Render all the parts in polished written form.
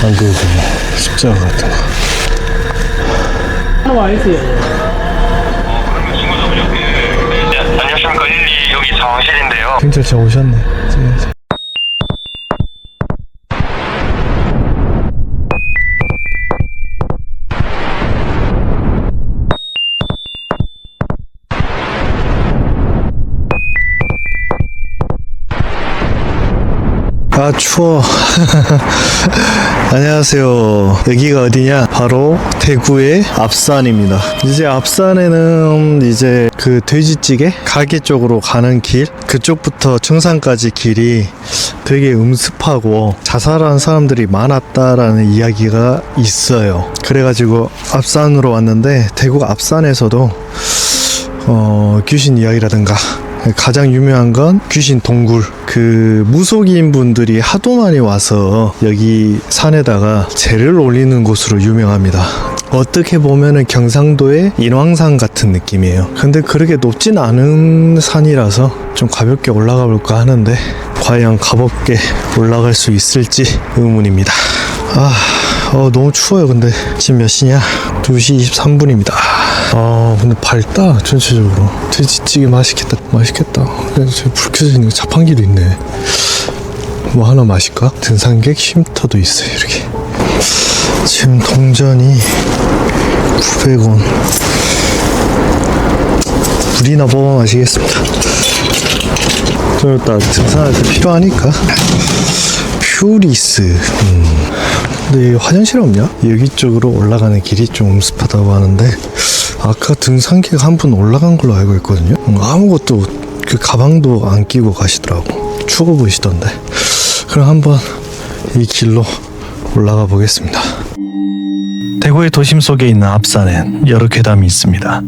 안 그래도 십자가 같은 거. 와 있어요. 그러면 친구분이 네, 안녕하십니까. 1, 2 여기 상황실인데요. 경찰차 오셨네. 아 추워. 안녕하세요. 여기가 어디냐? 바로 대구의 앞산입니다. 이제 앞산에는 이제 그 돼지찌개 가게 쪽으로 가는 길, 그쪽부터 청산까지 길이 되게 음습하고 자살한 사람들이 많았다라는 이야기가 있어요. 그래가지고 앞산으로 왔는데, 대구 앞산에서도 귀신 이야기라든가 가장 유명한 건 귀신 동굴. 그 무속인 분들이 하도 많이 와서 여기 산에다가 재를 올리는 곳으로 유명합니다. 어떻게 보면은 경상도의 인왕산 같은 느낌이에요. 근데 그렇게 높진 않은 산이라서 좀 가볍게 올라가 볼까 하는데 과연 가볍게 올라갈 수 있을지 의문입니다. 너무 추워요. 근데 지금 몇 시냐? 2시 23분입니다. 근데 밝다. 전체적으로 돼지찌개 맛있겠다. 그래서 불 켜져 있는 자판기도 있네. 뭐 하나 마실까? 등산객 쉼터도 있어요. 이렇게 지금 동전이 900원. 물이나 먹어 마시겠습니다. 좀 이따 등산할 때 필요하니까. 퓨리스. 근데 화장실 없냐? 여기 쪽으로 올라가는 길이 좀 음습하다고 하는데, 아까 등산객 한 분 올라간 걸로 알고 있거든요. 아무것도 그 가방도 안 끼고 가시더라고. 추워 보이시던데. 그럼 한번 이 길로 올라가 보겠습니다. 대구의 도심 속에 있는 앞산엔 여러 괴담이 있습니다.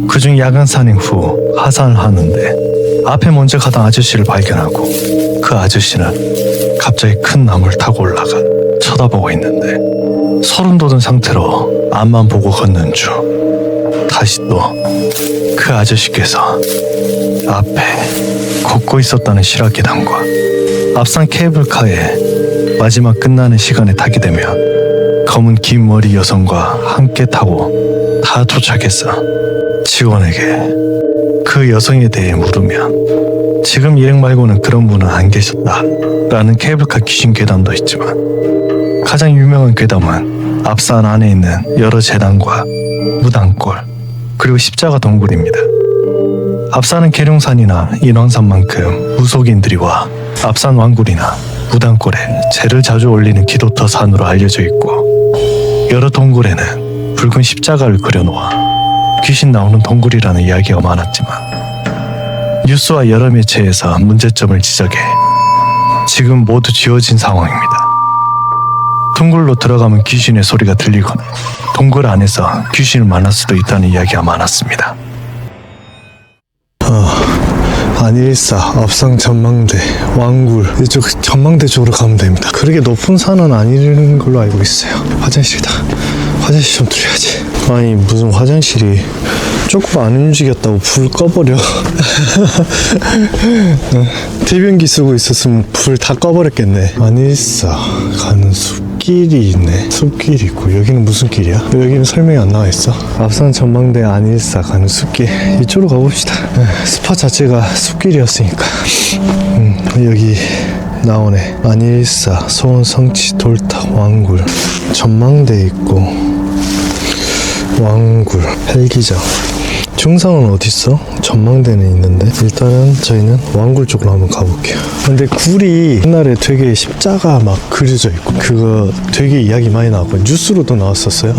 그중 야간 산행 후 하산을 하는데 앞에 먼저 가던 아저씨를 발견하고, 그 아저씨는 갑자기 큰 나무를 타고 올라가 쳐다보고 있는데, 소름 돋은 상태로 앞만 보고 걷는 중 다시 또 그 아저씨께서 앞에 걷고 있었다는 실화괴담과 앞산 케이블카에 마지막 끝나는 시간에 타게 되면 검은 긴 머리 여성과 함께 타고 다 도착해서 직원에게 그 여성에 대해 물으면 지금 일행 말고는 그런 분은 안 계셨다 라는 케이블카 귀신 괴담도 있지만, 가장 유명한 괴담은 앞산 안에 있는 여러 재단과 무당골, 그리고 십자가 동굴입니다. 앞산은 계룡산이나 인왕산만큼 무속인들이 와 앞산 왕굴이나 무당골에 재를 자주 올리는 기도터 산으로 알려져 있고, 여러 동굴에는 붉은 십자가를 그려놓아 귀신 나오는 동굴이라는 이야기가 많았지만, 뉴스와 여러 매체에서 문제점을 지적해 지금 모두 지워진 상황입니다. 동굴로 들어가면 귀신의 소리가 들리거나 동굴 안에서 귀신을 만날 수도 있다는 이야기가 많았습니다. 안일사, 앞산 전망대, 왕굴, 이쪽 전망대 쪽으로 가면 됩니다. 그렇게 높은 산은 아닌 걸로 알고 있어요. 화장실이다. 화장실 좀 들려야지. 아니 무슨 화장실이 조금 안 움직였다고 불 꺼버려. 대변기 쓰고 있었으면 불 다 꺼버렸겠네. 안일사 가는 숲길이 있네. 숲길이 있고, 여기는 무슨 길이야? 여기는 설명이 안 나와 있어. 앞산 전망대 안일사 가는 숲길, 이쪽으로 가봅시다. 스팟 자체가 숲길이었으니까. 여기 나오네. 안일사, 소원 성취, 돌탑, 왕굴, 전망대 있고, 왕굴, 헬기장. 중상은 어딨어? 전망대는 있는데, 일단은 저희는 왕굴 쪽으로 한번 가볼게요. 근데 굴이 옛날에 되게 십자가 막 그려져 있고, 그거 되게 이야기 많이 나왔고 뉴스로도 나왔었어요.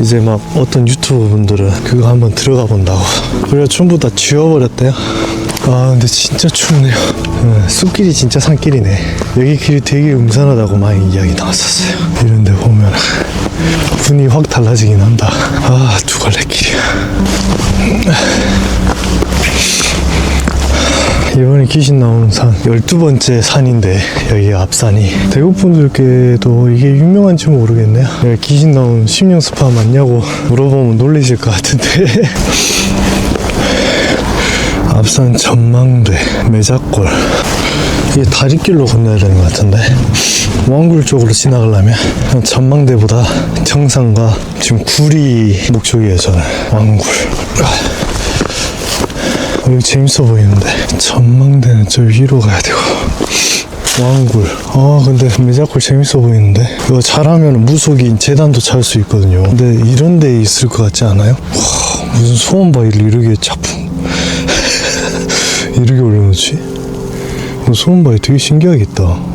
이제 막 어떤 유튜버 분들은 그거 한번 들어가 본다고, 그래서 전부 다 지워버렸대요. 근데 진짜 춥네요. 숲길이 진짜 산길이네. 여기 길이 되게 음산하다고 많이 이야기 나왔었어요. 이런데 보면 분이 확 달라지긴 한다. 두 갈래 길이야. 이번에 귀신 나오는 산 12번째 산인데, 여기 앞산이 대구 분들께도 이게 유명한지 모르겠네요. 귀신 나온 심령 스파 맞냐고 물어보면 놀리실 것 같은데. 앞산 전망대, 매작골. 이게 다리길로 건너야 되는 것 같은데. 왕굴 쪽으로 지나가려면 전망대보다 정상과 지금 굴이 목적이에요. 저는 왕굴. 여기 재밌어 보이는데 전망대는 저 위로 가야 되고 왕굴. 근데 메자골 재밌어 보이는데 이거 잘하면 무속인 재단도 찾을 수 있거든요. 근데 이런 데 있을 것 같지 않아요? 와, 무슨 소원바위를 이렇게 작품 이렇게 올려놓지? 소원바위 되게 신기하겠다.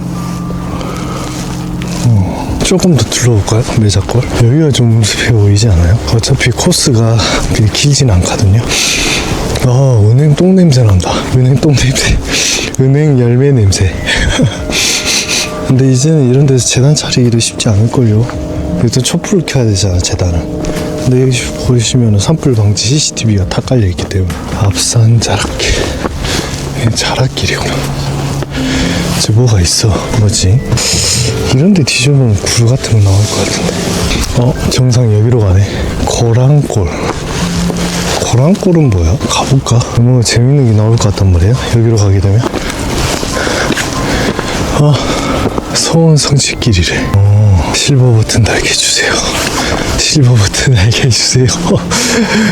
조금 더 둘러볼까요? 메자골. 여기가 좀 음습해 보이지 않아요? 어차피 코스가 그렇게 길진 않거든요. 은행 똥 냄새 난다. 은행 똥 냄새. 은행 열매 냄새. 근데 이제는 이런 데서 재단 차리기도 쉽지 않을걸요. 일단 촛불을 켜야 되잖아, 재단은. 근데 여기 보시면은 산불 방지 CCTV가 다 깔려있기 때문에. 앞산 자락길. 이게 자락길이구나. 이제 뭐가 있어? 뭐지? 이런 데 뒤져보면 굴 같은 거 나올 것 같은데. 정상 여기로 가네. 고랑골. 고랑골은 뭐야? 가볼까? 뭔가 재밌는 게 나올 것 같단 말이에요. 여기로 가게 되면. 소원 성취길이래. 실버 버튼 달게 해주세요. 실버 버튼 달게 해주세요.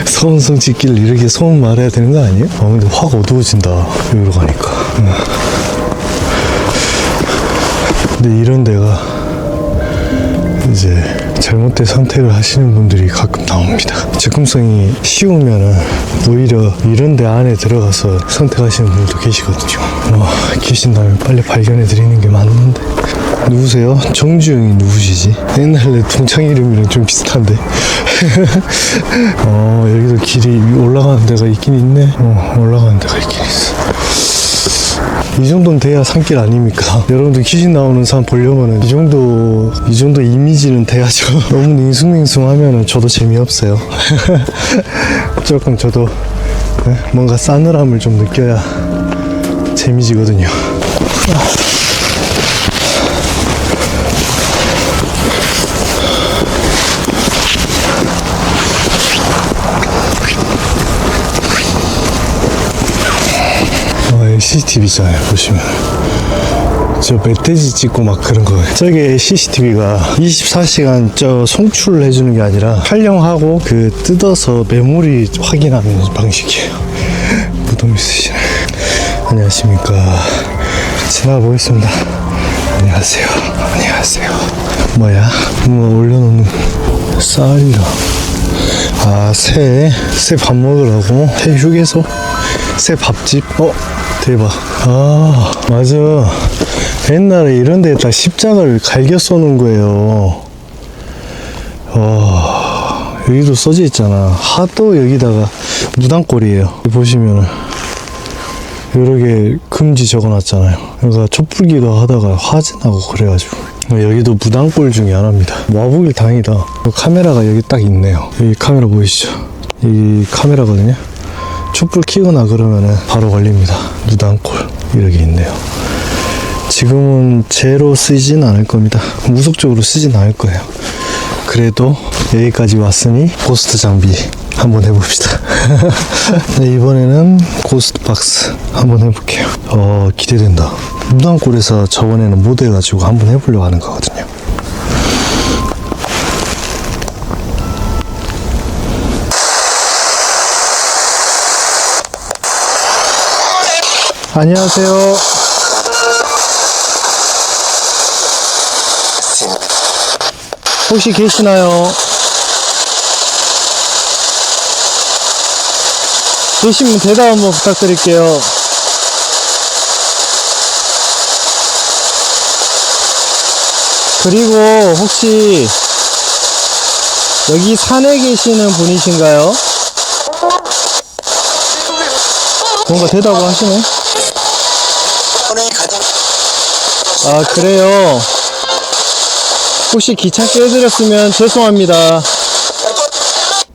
소원 성취길 이렇게 소원 말해야 되는 거 아니에요? 근데 확 어두워진다. 여기로 가니까. 근데 이런 데가 이제 잘못된 선택을 하시는 분들이 가끔 나옵니다. 접근성이 쉬우면은 오히려 이런 데 안에 들어가서 선택하시는 분들도 계시거든요. 계신다면 빨리 발견해 드리는 게 맞는데. 누구세요? 정주영이 누구시지? 옛날에 동창 이름이랑 좀 비슷한데. 여기도 길이 올라가는 데가 있긴 있네. 올라가는 데가 있긴 있어. 이 정도는 돼야 산길 아닙니까? 여러분들 귀신 나오는 산 보려면은 이 정도 이미지는 돼야죠. 너무 닝숭닝숭하면은 저도 재미없어요. 조금 저도 뭔가 싸늘함을 좀 느껴야 재미지거든요. CCTV 있잖아요. 보시면 저 멧돼지 찍고 막 그런 거. 저게 CCTV가 24시간 저 송출을 해주는 게 아니라 촬영하고 그 뜯어서 메모리 확인하는 방식이에요. 무덤 있으시네. 안녕하십니까. 지나가 보겠습니다. 안녕하세요. 안녕하세요. 뭐야? 뭐 올려놓는 쌀이라. 새 밥 먹으라고? 새 휴게소? 새 밥집? 대박. 맞아. 옛날에 이런 데에다 십자가를 갈겨 쏘는 거예요. 여기도 써져 있잖아. 하도 여기다가 무당골이에요. 보시면은 이렇게 금지 적어놨잖아요. 그러니까 촛불기도 하다가 화진하고 그래가지고. 여기도 무당골 중에 하나입니다. 와보길 다행이다. 카메라가 여기 딱 있네요. 여기 카메라 보이시죠? 이 카메라거든요. 촛불 켜거나 그러면은 바로 걸립니다. 무당골 이렇게 있네요. 지금은 제로 쓰진 않을 겁니다. 무속적으로 쓰진 않을 거예요. 그래도 여기까지 왔으니 고스트 장비 한번 해봅시다. 네, 이번에는 고스트 박스 한번 해볼게요. 기대된다. 무당골에서 저번에는 못 해가지고 한번 해보려고 하는 거거든요. 안녕하세요. 혹시 계시나요? 계시면 대답 한번 부탁드릴게요. 그리고 혹시 여기 산에 계시는 분이신가요? 뭔가 대답을 하시네. 그래요. 혹시 귀찮게 해드렸으면 죄송합니다.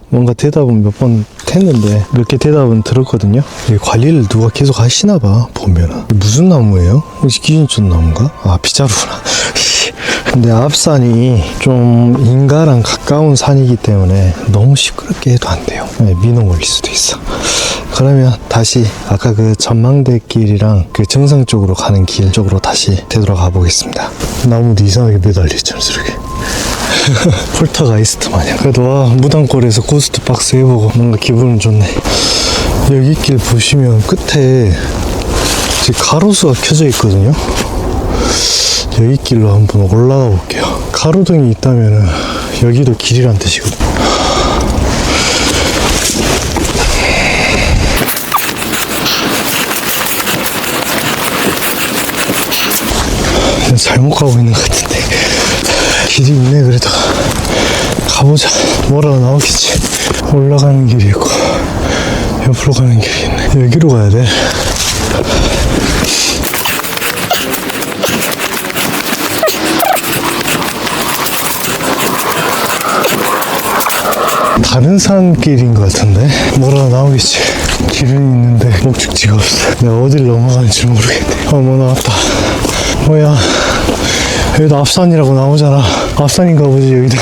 뭔가 대답은 몇 번 했는데 몇 개 대답은 들었거든요. 관리를 누가 계속 하시나봐. 보면은 무슨 나무예요? 혹시 기인촌 나무인가? 비자루구나. 근데 앞산이 좀 인가랑 가까운 산이기 때문에 너무 시끄럽게 해도 안 돼요. 네, 민원 걸릴 수도 있어. 그러면 다시 아까 그 전망대 길이랑 그 정상 쪽으로 가는 길 쪽으로 다시 되돌아가 보겠습니다. 나무도 이상하게 매달렸잖아, 저렇게. 폴터가이스트 마냥. 그래도 와, 무당골에서 고스트 박스 해보고 뭔가 기분은 좋네. 여기 길 보시면 끝에 지금 가로수가 켜져 있거든요. 여기 길로 한번 올라가 볼게요. 가로등이 있다면은 여기도 길이란 뜻이거든요. 잘못 가고 있는 것 같은데 길이 있네. 그래도 가보자. 뭐라도 나오겠지. 올라가는 길이 있고 옆으로 가는 길이 있네. 여기로 가야 돼. 다른 산길인 것 같은데 뭐라도 나오겠지. 길은 있는데 목적지가 없어. 내가 어딜 넘어가는지 모르겠네. 뭐 나왔다. 뭐야, 여기도 앞산이라고 나오잖아. 앞산인가 보지. 여기도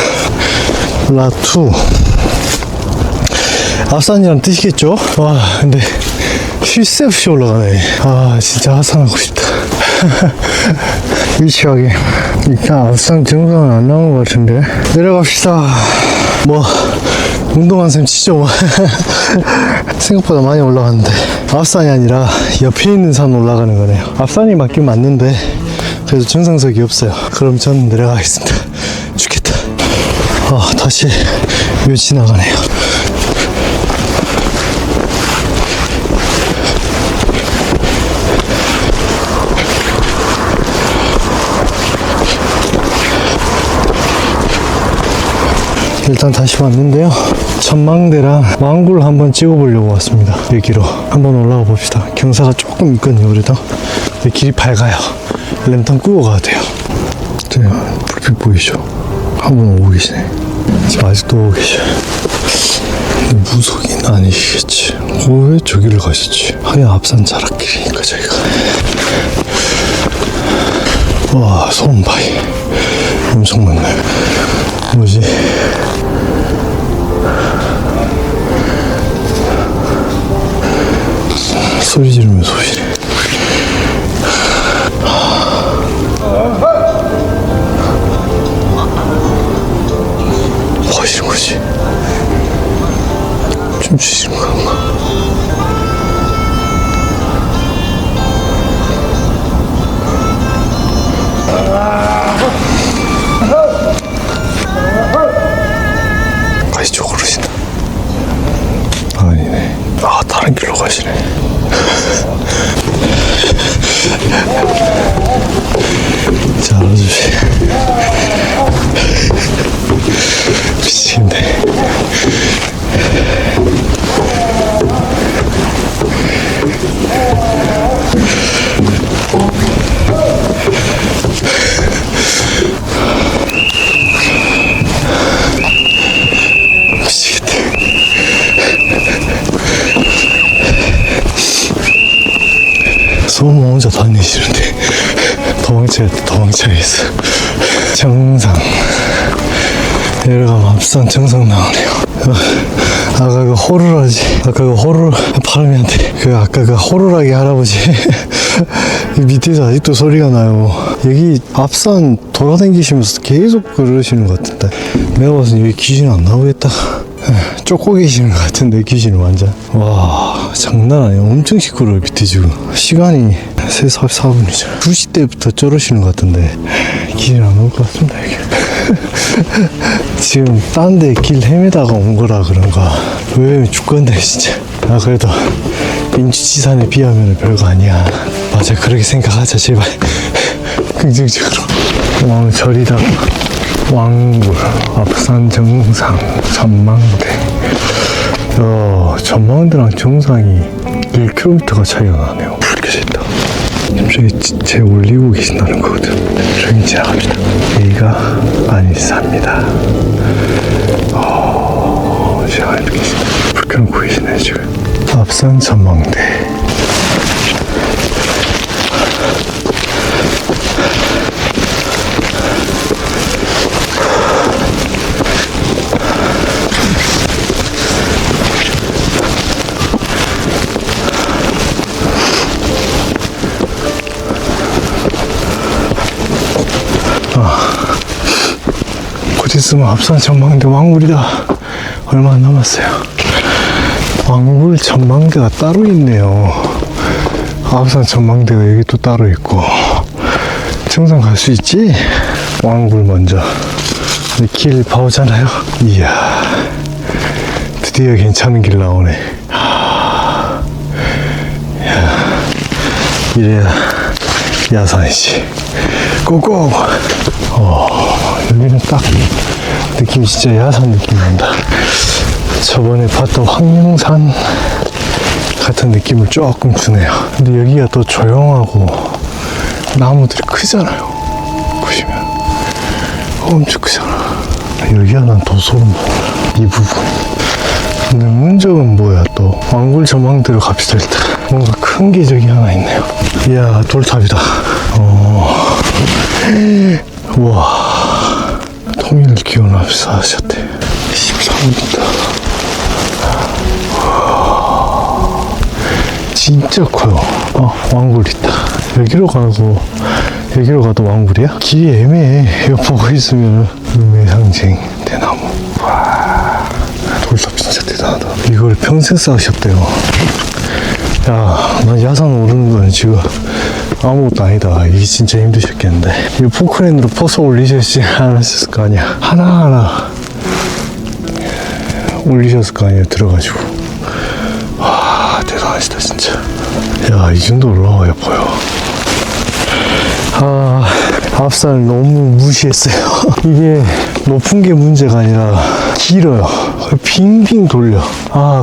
라2 앞산이란 뜻이겠죠. 와, 근데 쉴 새 없이 올라가네. 아, 진짜 하산하고 싶다. 일치하게. 일단 앞산 정상은 안 나온 것 같은데 내려갑시다. 뭐 운동한 셈 치죠. 생각보다 많이 올라갔는데 앞산이 아니라 옆에 있는 산 올라가는 거네요. 앞산이 맞긴 맞는데 그래도 정상석이 없어요. 그럼 저는 내려가겠습니다. 죽겠다. 아, 다시 묘 지나가네요. 일단 다시 왔는데요. 전망대랑 왕굴 한번 찍어보려고 왔습니다. 여기로 한번 올라가 봅시다. 경사가 조금 있거든요. 그래도 근데 길이 밝아요. 랜턴 끄고 가야 돼요. 불빛 보이죠? 한 분 오고 계시네. 지금 아직도 오고 계셔요. 근데 무속인 아니시겠지. 왜 저기를 가셨지? 하얀 앞산 자락길이니까 저희가. 와, 소음바위 엄청 많네. 뭐지? 소리 지르면서 오시네. 뭐 하시는 거지? 춤추시는 건가? 이쪽으로 오신다. 아니네. 아, 다른 길로 가시네. 잘해주시. 미치겠네. 소문 혼자 다니시는데 도망쳐야 돼. 도망쳐야겠어. 정상 내려가면 앞산 정상 나오네요. 아까 그 호루라지, 아까 그 호루 발음이 안 돼. 그 아까 그 호루라기 할아버지 밑에서 아직도 소리가 나요. 여기 앞산 돌아다니시면서 계속 그러시는 것 같은데 내가 봐서 여기 귀신 안 나오겠다. 쫓고 계시는 것 같은데 귀신은 완전. 와, 장난 아니에요. 엄청 시끄러워요 밑에 지금. 시간이 3시 44분이죠 2시 때부터 쩔으시는 것 같은데 귀신 안 올 것 같습니다 여기. 지금 딴 데 길 헤매다가 온 거라 그런가. 왜 죽겠네 진짜. 아, 그래도 민주지산에 비하면 별거 아니야. 맞아, 그렇게 생각하자 제발. 긍정적으로. 왕절이다. 왕굴, 앞산 정상, 전망대. 전망대랑 정상이 1km가 차이가 나네요. 이렇게 됐다. 지금 저기 제 올리고 계신다는 거거든. 저기 지나갑시다. 여기가 안일사입니다. 제가 이렇게 불 켜놓고 계시네 지금. 앞산 전망대. 있으면 앞산 전망대 왕굴이다. 얼마 안 남았어요. 왕굴 전망대가 따로 있네요. 앞산 전망대가 여기 또 따로 있고. 정상 갈 수 있지? 왕굴 먼저. 길 봐오잖아요. 이야, 드디어 괜찮은 길 나오네. 야, 이래야 야산이지. 고고! 여기는 딱 느낌이 진짜 야산 느낌 난다. 저번에 봤던 황룡산 같은 느낌을 조금 주네요. 근데 여기가 더 조용하고 나무들이 크잖아요. 보시면 엄청 크잖아. 여기가 난 더 소름 돋아. 이 부분. 근데 문제는 뭐야 또. 왕굴 전망대로 갑시다. 일단 뭔가 큰 게 저기 하나 있네요. 이야, 돌탑이다. 우와, 통일을 기원합시다 하셨대. 13m. 진짜 커요. 왕굴 있다. 여기로 가도 왕굴이야? 길이 애매해. 이거 보고 있으면 음의 상징 대나무. 와, 돌탑 진짜 대단하다. 이걸 평생 쌓으셨대요. 야, 난 야산 오르는 건 지금 아무것도 아니다. 이게 진짜 힘드셨겠는데. 이거 포크레인으로 퍼서 올리셨지 않으셨을 거 아니야. 하나하나 올리셨을 거 아니야. 들어가지고. 와, 대단하시다 진짜. 야, 이 정도 올라와야 보여. 앞산을 너무 무시했어요. 이게 높은 게 문제가 아니라 길어요. 빙빙 돌려.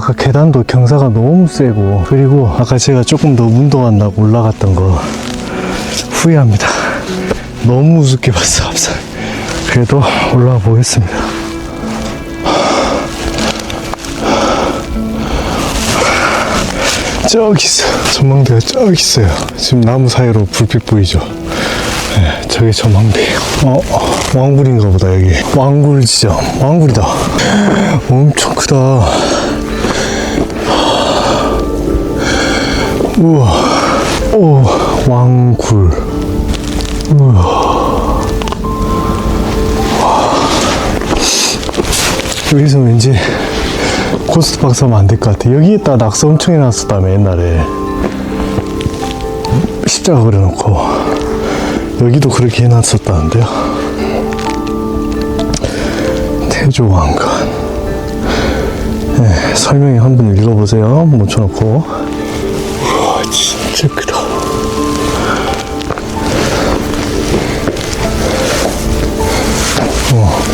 그 계단도 경사가 너무 세고, 그리고 아까 제가 조금 더 운동 한다고 올라갔던 거 후회합니다. 너무 우습게 봤어, 앞산. 그래도 올라가 보겠습니다. 저기 있어. 전망대가 저기 있어요. 지금 나무 사이로 불빛 보이죠? 네, 저게 전망대예요. 왕굴인가 보다. 여기 왕굴 지점. 왕굴이다. 엄청 크다. 우와. 오, 왕굴. 우와. 여기서 왠지 코스트 박스 하면 안 될 것 같아. 여기에다 낙서 엄청 해놨었다며, 옛날에. 십자가 그려놓고. 여기도 그렇게 해놨었다는데요. 태조왕관. 네, 설명에 한번 읽어보세요. 멈춰놓고. 우와, 진짜 크다.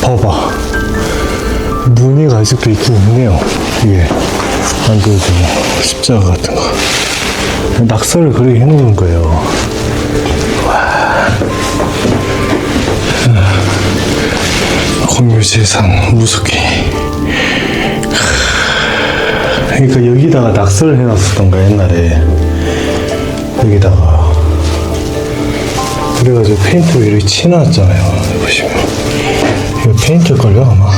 봐봐. 무늬가 아직도 있긴 있네요. 이게 만들어진 십자가 같은 거. 낙서를 그렇게 해놓은 거예요. 공유재산 무속기. 그러니까 여기다가 낙서를 해놨었던가, 옛날에. 여기다가. 그래가지고 페인트로 이렇게 칠해놨잖아요. 보시면. 이거 페인트걸요, 아마.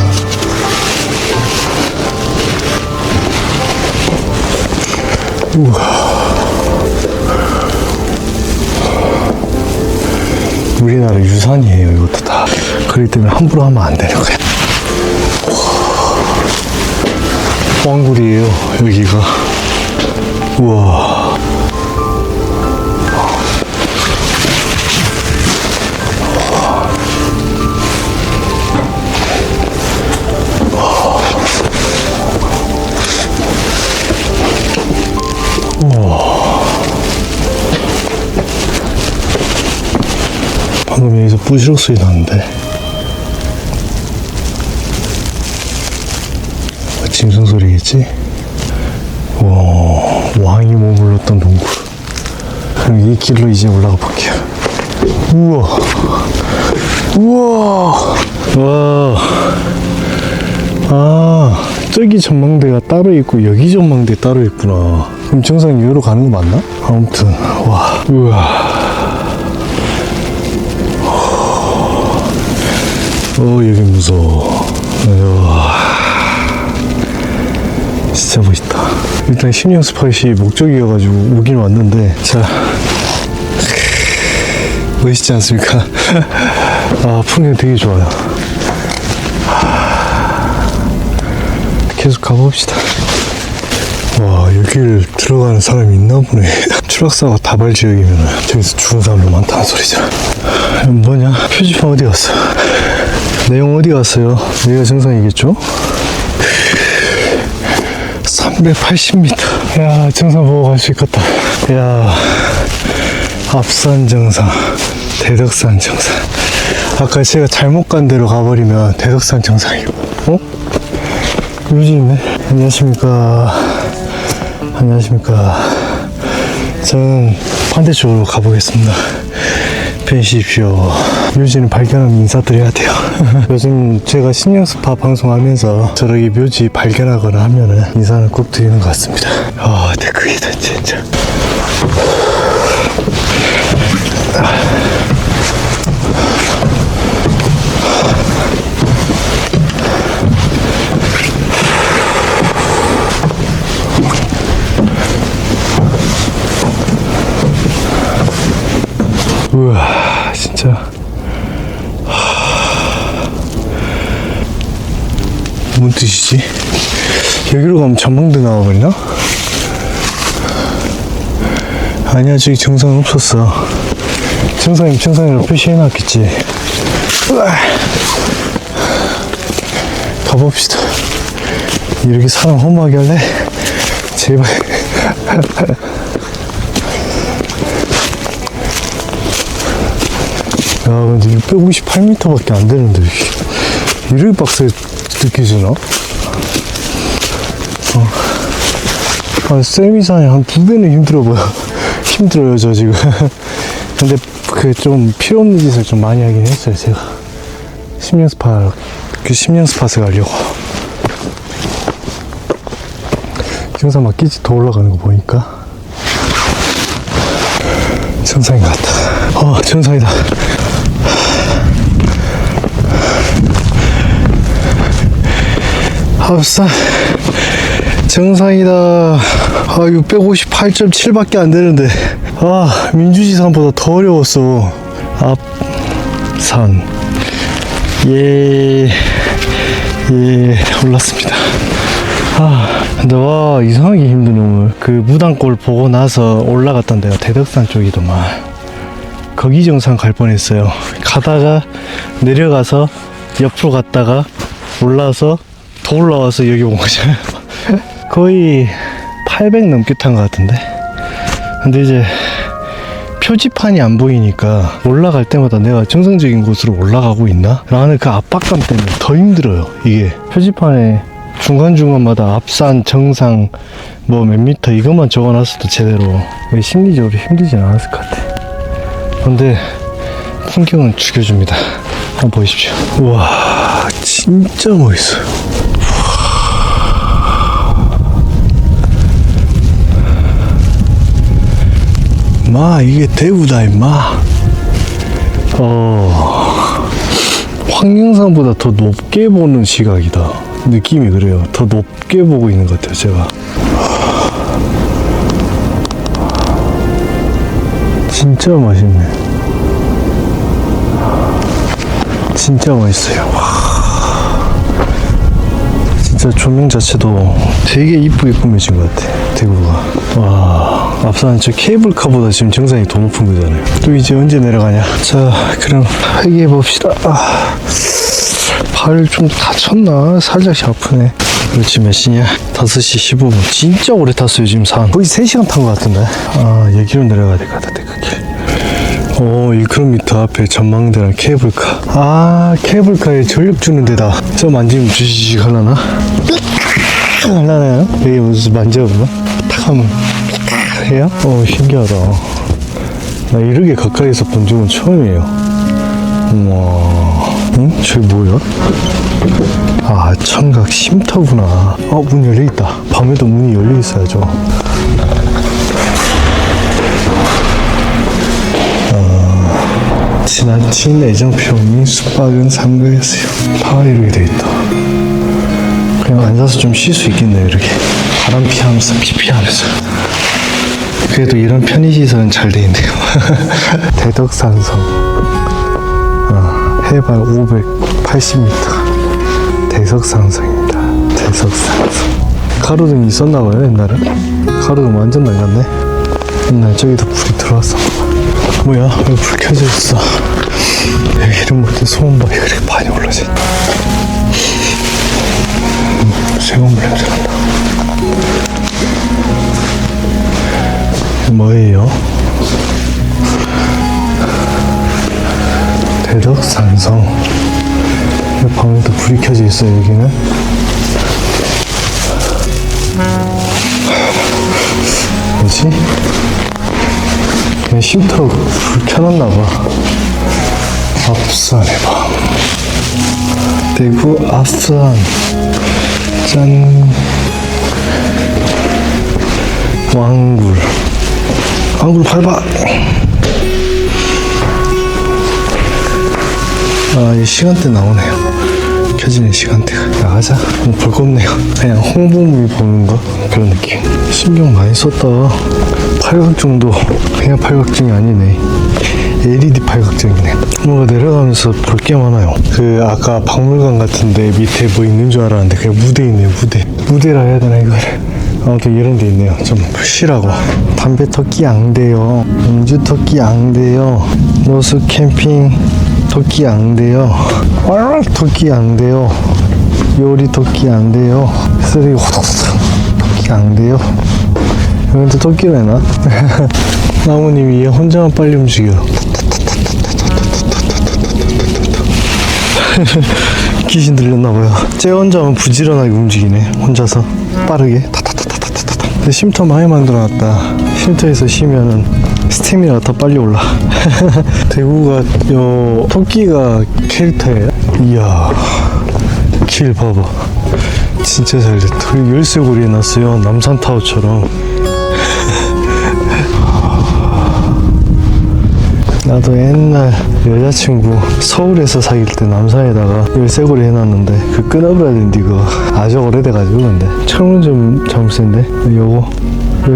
우와. 우리나라 유산이에요, 이것도 다. 그렇기 때문에 함부로 하면 안 되는 거야. 왕굴이에요, 여기가. 우와. 방금 여기서 부시럭 소리 났는데. 짐승 소리겠지? 와, 왕이 머물렀던 동굴. 그럼 이 길로 이제 올라가 볼게요. 우와. 우와. 와. 저기 전망대가 따로 있고 여기 전망대 따로 있구나. 그럼 정상 여기로 가는 거 맞나? 아무튼 와. 우와. 여기 무서워. 우와. 진짜 멋있다. 일단 심령 스팟이 목적이어가지고 오긴 왔는데, 자, 멋있지 않습니까? 풍경 되게 좋아요. 계속 가봅시다. 와, 여기를 들어가는 사람이 있나 보네. 추락사고 다발 지역이면 저기서 죽은 사람도 많다는 소리잖아. 뭐냐? 표지판 어디 갔어? 내용 어디 갔어요? 여기가 정상이겠죠? 380m. 야, 정상 보고 갈 수 있겠다. 야, 앞산 정상, 대덕산 정상. 아까 제가 잘못 간 데로 가버리면 대덕산 정상이고. 어? 묘지 있네. 안녕하십니까. 안녕하십니까. 저는 반대쪽으로 가보겠습니다. 뵈십시오. 묘지는 발견하면 인사드려야 돼요. 요즘 제가 신령스파 방송하면서 저렇게 묘지 발견하거나 하면은 인사는 꼭 드리는 것 같습니다. 아, 대크이다 진짜. 우와, 진짜. 뭔 뜻이지? 여기로 가면 전망대 나와버리나? 아니야, 저기 정상 없었어. 정상이면 정상이라고 표시해놨겠지. 우와. 가봅시다. 이렇게 사람 험하게 할래? 제발. 야, 근데 658m밖에 안 되는데 이렇게 빡세 느껴지나? 세미산이 한 2배는 힘들어 보여. 힘들어요, 저 지금. 근데 그 좀 필요 없는 짓을 좀 많이 하긴 했어요, 제가. 10년 스팟 가려고. 정상 막 끼지 더 올라가는 거 보니까 정상인 것 같다. 정상이다. 합산 정상이다. 658.7밖에 안 되는데. 민주지산보다 더 어려웠어. 앞산. 예, 올랐습니다. 근데 와, 이상하게 힘드네, 오늘. 그 무당골 보고 나서 올라갔던 데가 대덕산 쪽이더만. 거기 정상 갈 뻔했어요. 가다가 내려가서 옆으로 갔다가 올라와서 더 올라와서 여기 온 거잖아요. 거의 800 넘게 탄 것 같은데. 근데 이제 표지판이 안 보이니까 올라갈 때마다 내가 정상적인 곳으로 올라가고 있나? 라는 그 압박감 때문에 더 힘들어요. 이게 표지판에 중간중간마다 앞산, 정상, 뭐 몇 미터 이것만 적어놨어도 제대로 심리적으로 힘들진 않았을 것 같아. 근데 풍경은 죽여줍니다. 한번 보십시오. 우와, 진짜 멋있어요. 이게 대구다, 임마. 황령산보다 더 높게 보는 시각이다. 느낌이 그래요. 더 높게 보고 있는 것 같아요, 제가. 진짜 맛있네. 진짜 맛있어요. 진짜 조명 자체도 되게 이쁘게 꾸며진 것 같아, 대구가. 와, 앞산 저 케이블카보다 지금 정상이 더 높은 거잖아요. 또 이제 언제 내려가냐. 자, 그럼 회귀해 봅시다. 발 좀 다쳤나? 살짝씩 아프네. 그렇지, 몇 시냐? 5시 15분. 진짜 오래 탔어요, 지금 산. 거의 3시간 탄 것 같은데. 여기로 내려가야 될 것 같아, 그 길. 1km 앞에 전망대랑 케이블카. 케이블카에 전력 주는 데다. 저 만지면 주시식 하려나? 하려나요? 여기 무슨 만져보나? 탁 하면 해요? 신기하다. 나 이렇게 가까이서 본 적은 처음이에요. 우와. 응? 저기 뭐야? 청각 쉼터구나. 문 열려있다. 밤에도 문이 열려있어야죠. 지나친 애정표현이 숙박은 삼가였어요. 다 이렇게 돼있다. 그냥 앉아서 좀 쉴 수 있겠네요, 이렇게. 바람 피하면서 피피하면서. 그래도 이런 편의시설은 잘 돼있네요. 대덕산성. 해발 580m. 대덕산성입니다. 대석산성. 가로등이 있었나봐요 옛날에. 가로등 완전 낡았네. 옛날 저기도 불이 들어왔어. 뭐야 왜 불 켜져 있어. 여기는 뭐지. 소음박이 그렇게 많이 올라져 있다. 새우물 냄새 난다. 이게 뭐예요? 대덕산성. 방에도 불이 켜져 있어요 여기는. 뭐지? 그냥 쉼터 불 켜놨나봐. 앞산의 밤. 대구 앞산. 짠. 왕굴. 왕굴 밟아. 아, 이 시간대 나오네요. 켜지는 시간대가. 나가자. 벌겁네요. 그냥 홍보물 보는 거 그런 느낌. 신경 많이 썼다. 팔각정도 그냥 팔각정이 아니네. LED 팔각정이네. 뭔가 내려가면서 볼 게 많아요. 그 아까 박물관 같은데 밑에 뭐 있는 줄 알았는데 그냥 무대 있네요. 무대라 해야 되나 이거를. 아무튼 이런 데 있네요. 좀 푸시라고. 담배 토끼 앙대요. 음주 토끼 앙대요. 노수 캠핑 토끼 앙대요. 토끼 앙대요. 요리 토끼 앙대요. 쓰레기 호덕호덕 토끼 앙대요. 여기도 토끼로 해놔? 나무님이 얘 혼자만 빨리 움직여. 귀신 들렸나봐요. 쟤 혼자만 부지런하게 움직이네. 혼자서 빠르게 타타타타타타타. 근데 쉼터 많이 만들어놨다. 쉼터에서 쉬면은 스태미나가 더 빨리 올라. 대구가 요 토끼가 캐릭터예요. 이야 길 봐봐. 진짜 잘 됐다. 열쇠고리 해놨어요. 남산타워처럼. 나도 옛날 여자친구 서울에서 사귈 때 남산에다가 열쇠고리 해놨는데 그 끊어버려야 되는데 이거 아주 오래돼가지고. 근데 철문점 자물쇠인데 요거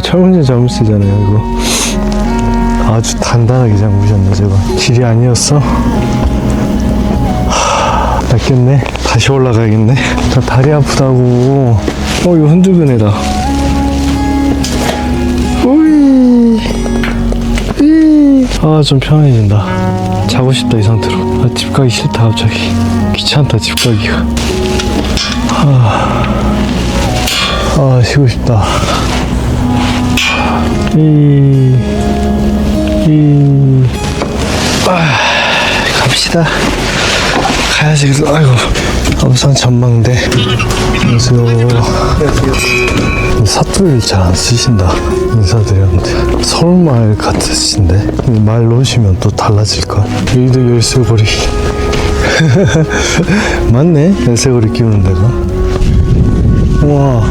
철문점 자물쇠잖아요. 이거 아주 단단하게 잠그셨네. 저거 질이 아니었어? 낚였네. 다시 올라가야겠네. 나 다리 아프다고. 이거 흔들그네다. 아, 좀 편해진다. 자고 싶다 이 상태로. 아, 집 가기 싫다 갑자기. 귀찮다 집 가기가. 쉬고 싶다. 갑시다. 가야지. 아이고. 엄상 전망대. 안녕하세요. 사투리를 잘 안 쓰신다. 인사드렸는데 서울말 같으신데 말 놓으시면 또 달라질걸. 여기도 열쇠고리. 맞네. 열쇠고리 끼우는 데가. 우와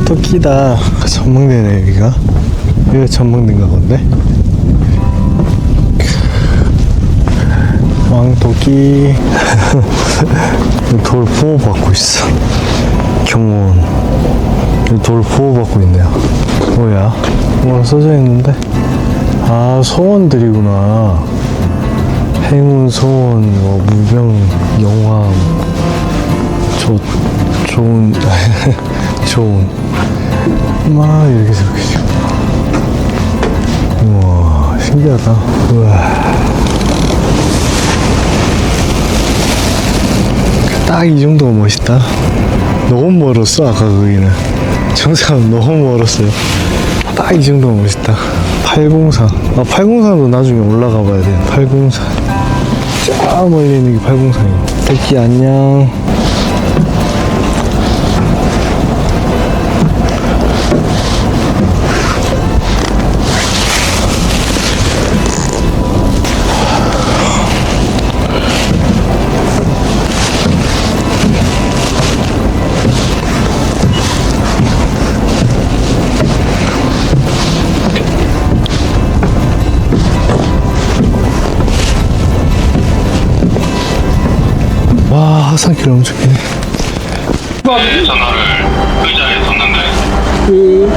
토끼다. 전망대네 여기가. 여기가 전망대인가 본데. 왕토끼. 돌 보호받고 있어. 경호원. 돌 보호받고 있네요. 뭐야? 뭐가 써져 있는데? 아, 소원들이구나. 행운 소원, 뭐, 무병, 영화, 좋은, 좋은. 막, 이렇게 적혀있어. 우와, 신기하다. 우와. 딱 이 정도가 멋있다. 너무 멀었어 아까 거기는. 정상은 너무 멀었어요. 딱 이 정도가 멋있다. 803. 803도 나중에 올라가 봐야 돼. 803. 저 멀리 있는 게 803이야. 토끼 안녕. 와, 하산길 엄청 기네. 전화를 의자에 뒀는데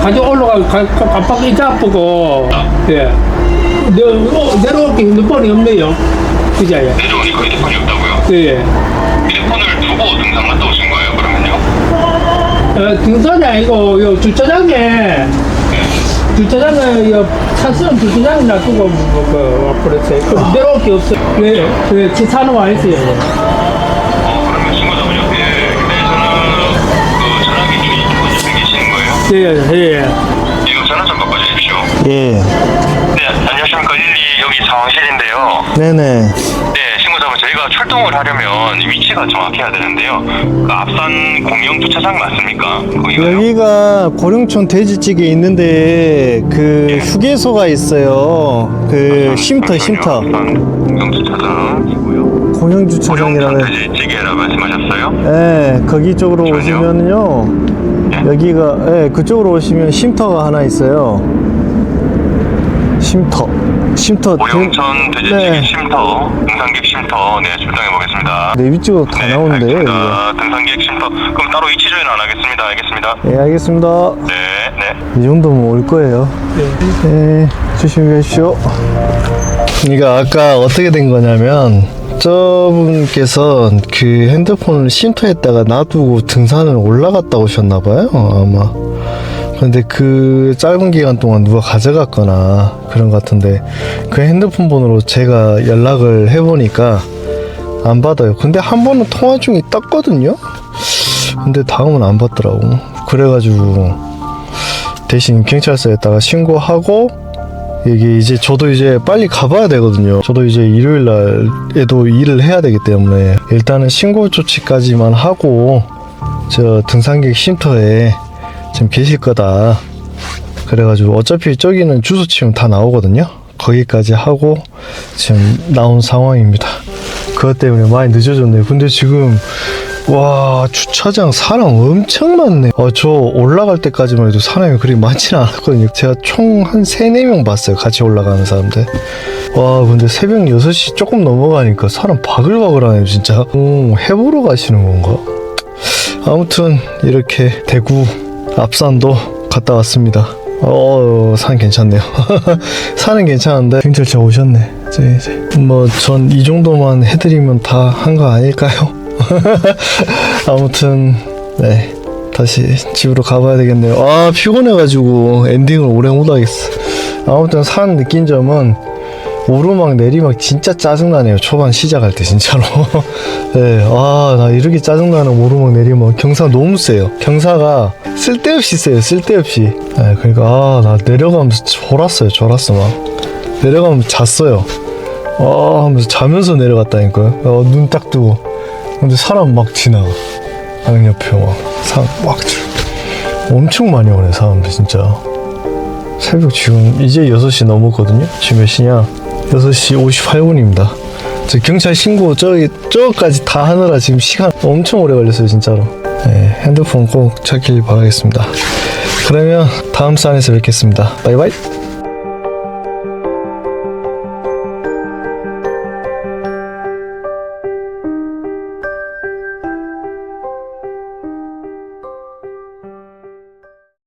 가져 올라가 깜빡 의자 아프고 예 내려올 게 핸드폰이 없네요 의자에. 내려오니까 휴대폰이 없다고요? 예. 휴대폰을 두고 등산 갔다 오신 거예요 그러면요? 등산이 아니고 요 주차장에 요 차선 주차장에 놔두고 와버렸어요. 그럼 내려올 게 없어요. 왜 기차는 와 있어요. 그러면 신고자분이 근데 저는 전화기 중에 이쪽에 생기시는 거예요? 예. 이거 전화 좀 바꿔주십시오. 예. 네, 안녕하십니까. 12 여기 상황실인데요. 네네. 네, 신고자분 저희가 출동을 하려면 위치가 정확해야 되는데요. 그 앞산 공영 주차장 맞습니까? 거기가요? 여기가 고령촌 돼지찌개 있는데 그 휴게소가 있어요. 그 쉼터. 앞산 공영 주차장이고요. 공영주차장이라고. 고령촌 돼지찌개라 말씀하셨어요? 예, 거기 쪽으로 전혀? 오시면은요. 예. 여기가, 예, 그쪽으로 오시면 쉼터가 하나 있어요. 쉼터. 고령천 돼지찌개 네. 쉼터, 등산객 쉼터, 네, 출동해 보겠습니다. 네, 위쪽으로 다 나오는데요. 여기. 알겠습니다. 등산객 쉼터. 그럼 따로 위치 조회는 안 하겠습니다. 알겠습니다. 예, 알겠습니다. 네. 이 정도면 올 거예요. 네, 조심히 가십시오. 그러니까 아까 어떻게 된 거냐면 저분께서 그 핸드폰을 쉼터에다가 놔두고 등산을 올라갔다 오셨나봐요 아마. 근데 그 짧은 기간 동안 누가 가져갔거나 그런 것 같은데 그 핸드폰 번호로 제가 연락을 해보니까 안 받아요. 근데 한 번은 통화 중에 떴거든요. 근데 다음은 안 받더라고. 그래가지고 대신 경찰서에다가 신고하고 이게 이제 저도 이제 빨리 가봐야 되거든요. 저도 이제 일요일 날에도 일을 해야 되기 때문에 일단은 신고 조치까지만 하고 저 등산객 쉼터에 지금 계실 거다. 그래가지고 어차피 저기는 주소 치면 다 나오거든요. 거기까지 하고 지금 나온 상황입니다. 그것 때문에 많이 늦어졌네요. 근데 지금 와 주차장 사람 엄청 많네. 저 올라갈 때까지만 해도 사람이 그리 많지는 않았거든요. 제가 총 한 3-4명 봤어요. 같이 올라가는 사람들. 와 근데 새벽 6시 조금 넘어가니까 사람 바글바글하네요 진짜. 해보러 가시는 건가? 아무튼 이렇게 대구 앞산도 갔다 왔습니다. 산 괜찮네요. 산은 괜찮은데 경찰차 오셨네. 이제 뭐 전 이 정도만 해드리면 다 한 거 아닐까요? 아무튼 네 다시 집으로 가봐야 되겠네요. 아 피곤해가지고 엔딩을 오래 못하겠어. 아무튼 산 느낀 점은 오르막 내리막 진짜 짜증나네요. 초반 시작할 때 진짜로. 네, 나 이렇게 짜증나는 오르막 내리막 경사 너무 세요. 경사가 쓸데없이 세요. 쓸데없이. 네, 그러니까 나 내려가면서 졸았어 막. 내려가면서 잤어요. 하면서 자면서 내려갔다니까요. 눈 딱 뜨고. 근데 사람 막 지나가. 양옆에 사람 막 엄청 많이 오네 사람들 진짜. 새벽 지금 이제 6시 넘었거든요. 지금 몇 시냐? 6시 58분입니다. 저 경찰 신고 저까지 다 하느라 지금 시간 엄청 오래 걸렸어요 진짜로. 네, 핸드폰 꼭 찾길 바라겠습니다. 그러면 다음 산에서 뵙겠습니다. 바이바이.